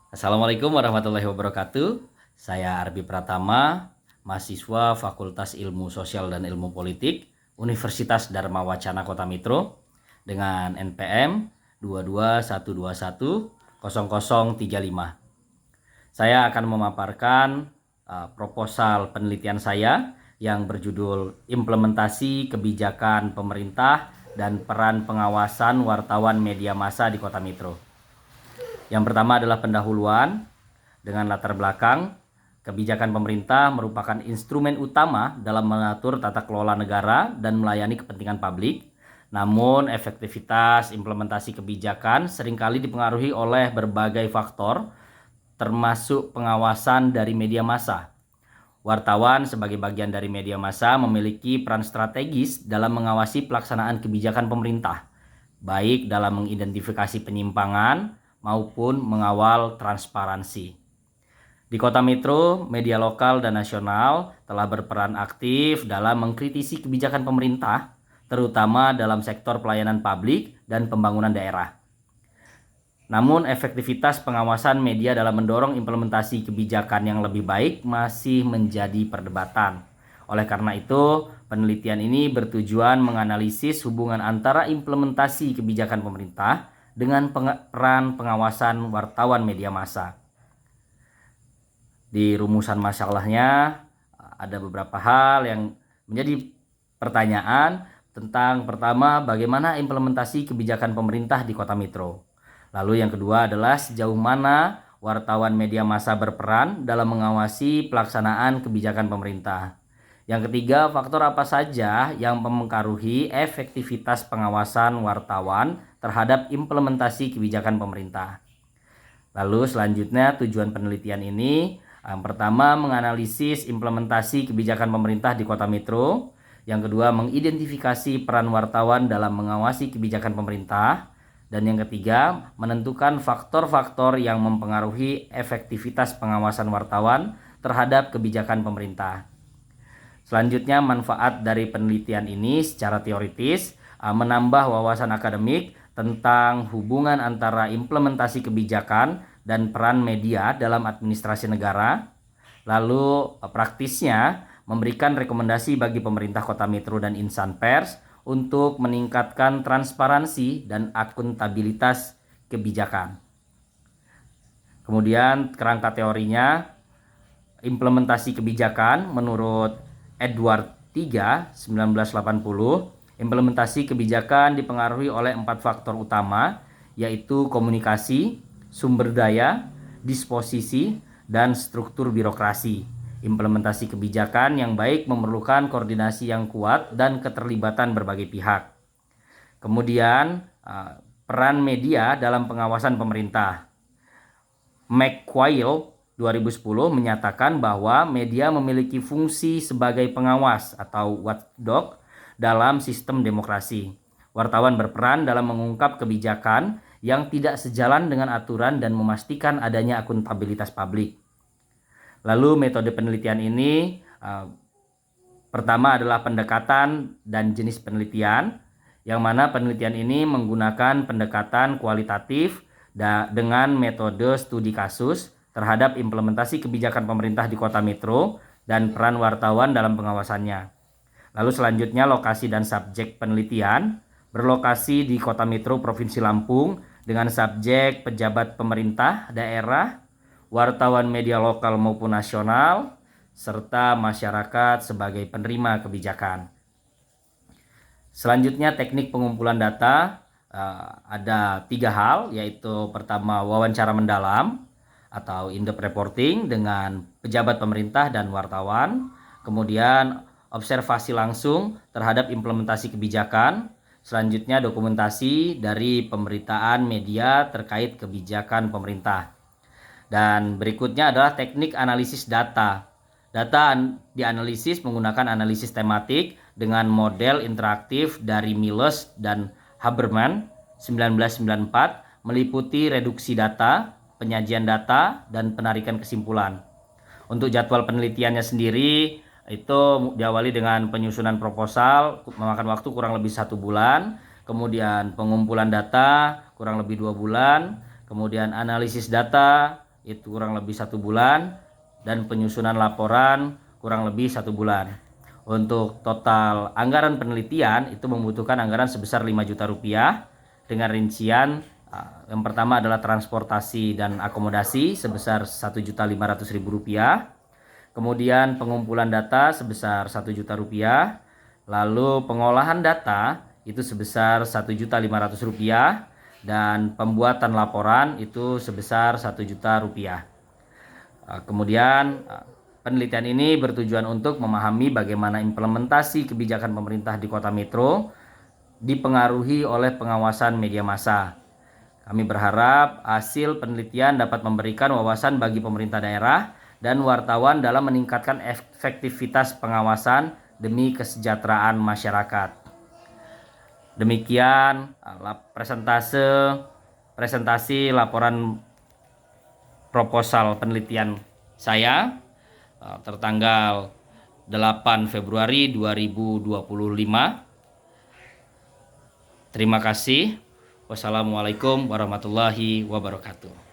Assalamualaikum warahmatullahi wabarakatuh. Saya Arbi Pratama, mahasiswa Fakultas Ilmu Sosial dan Ilmu Politik, Universitas Dharma Wacana Kota Mitro dengan NPM 221210035. Saya akan memaparkan proposal penelitian saya yang berjudul Implementasi Kebijakan Pemerintah dan Peran Pengawasan Wartawan Media Massa di Kota Mitro. Yang pertama adalah pendahuluan dengan latar belakang. Kebijakan pemerintah merupakan instrumen utama dalam mengatur tata kelola negara dan melayani kepentingan publik. Namun, efektivitas implementasi kebijakan seringkali dipengaruhi oleh berbagai faktor, termasuk pengawasan dari media massa. Wartawan sebagai bagian dari media massa memiliki peran strategis dalam mengawasi pelaksanaan kebijakan pemerintah, baik dalam mengidentifikasi penyimpangan maupun mengawal transparansi. Di Kota Mitro, media lokal dan nasional telah berperan aktif dalam mengkritisi kebijakan pemerintah, terutama dalam sektor pelayanan publik dan pembangunan daerah. Namun, efektivitas pengawasan media dalam mendorong implementasi kebijakan yang lebih baik masih menjadi perdebatan. Oleh karena itu, penelitian ini bertujuan menganalisis hubungan antara implementasi kebijakan pemerintah dengan peran pengawasan wartawan media massa. Di rumusan masalahnya ada beberapa hal yang menjadi pertanyaan tentang, pertama, bagaimana implementasi kebijakan pemerintah di Kota Mitro. Lalu yang kedua adalah sejauh mana wartawan media massa berperan dalam mengawasi pelaksanaan kebijakan pemerintah. Yang ketiga, faktor apa saja yang mempengaruhi efektivitas pengawasan wartawan terhadap implementasi kebijakan pemerintah. Lalu selanjutnya tujuan penelitian ini, yang pertama menganalisis implementasi kebijakan pemerintah di Kota Mitro. Yang kedua mengidentifikasi peran wartawan dalam mengawasi kebijakan pemerintah. Dan yang ketiga menentukan faktor-faktor yang mempengaruhi efektivitas pengawasan wartawan terhadap kebijakan pemerintah. Selanjutnya, manfaat dari penelitian ini secara teoritis menambah wawasan akademik tentang hubungan antara implementasi kebijakan dan peran media dalam administrasi negara. Lalu praktisnya memberikan rekomendasi bagi pemerintah Kota Mitro dan insan pers untuk meningkatkan transparansi dan akuntabilitas kebijakan. Kemudian kerangka teorinya, implementasi kebijakan menurut Edward III 1980, implementasi kebijakan dipengaruhi oleh 4 faktor utama, yaitu komunikasi, sumber daya, disposisi, dan struktur birokrasi. Implementasi kebijakan yang baik memerlukan koordinasi yang kuat dan keterlibatan berbagai pihak. Kemudian peran media dalam pengawasan pemerintah. McQuail 2010 menyatakan bahwa media memiliki fungsi sebagai pengawas atau watchdog dalam sistem demokrasi. Wartawan berperan dalam mengungkap kebijakan yang tidak sejalan dengan aturan dan memastikan adanya akuntabilitas publik. Lalu metode penelitian ini, pertama adalah pendekatan dan jenis penelitian, yang mana penelitian ini menggunakan pendekatan kualitatif dengan metode studi kasus terhadap implementasi kebijakan pemerintah di Kota Mitro dan peran wartawan dalam pengawasannya. Lalu selanjutnya lokasi dan subjek penelitian, berlokasi di Kota Mitro Provinsi Lampung dengan subjek pejabat pemerintah daerah, wartawan media lokal maupun nasional, serta masyarakat sebagai penerima kebijakan. Selanjutnya teknik pengumpulan data, ada 3 hal, yaitu pertama wawancara mendalam atau in-depth reporting dengan pejabat pemerintah dan wartawan. Kemudian observasi langsung terhadap implementasi kebijakan. Selanjutnya dokumentasi dari pemberitaan media terkait kebijakan pemerintah. Dan berikutnya adalah teknik analisis data. Data dianalisis menggunakan analisis tematik dengan model interaktif dari Miles dan Haberman 1994, meliputi reduksi data, penyajian data, dan penarikan kesimpulan. Untuk jadwal penelitiannya sendiri itu diawali dengan penyusunan proposal, memakan waktu kurang lebih 1 bulan, kemudian pengumpulan data kurang lebih 2 bulan, kemudian analisis data itu kurang lebih 1 bulan, dan penyusunan laporan kurang lebih 1 bulan. Untuk total anggaran penelitian itu membutuhkan anggaran sebesar 5 juta rupiah dengan rincian yang pertama adalah transportasi dan akomodasi sebesar 1.500.000 rupiah. Kemudian pengumpulan data sebesar 1 juta rupiah. Lalu pengolahan data itu sebesar 1.500.000 rupiah. Dan pembuatan laporan itu sebesar 1 juta rupiah. Kemudian penelitian ini bertujuan untuk memahami bagaimana implementasi kebijakan pemerintah di Kota Metro dipengaruhi oleh pengawasan media massa. Kami berharap hasil penelitian dapat memberikan wawasan bagi pemerintah daerah dan wartawan dalam meningkatkan efektivitas pengawasan demi kesejahteraan masyarakat. Demikian presentasi laporan proposal penelitian saya tertanggal 8 Februari 2025. Terima kasih. Wassalamualaikum warahmatullahi wabarakatuh.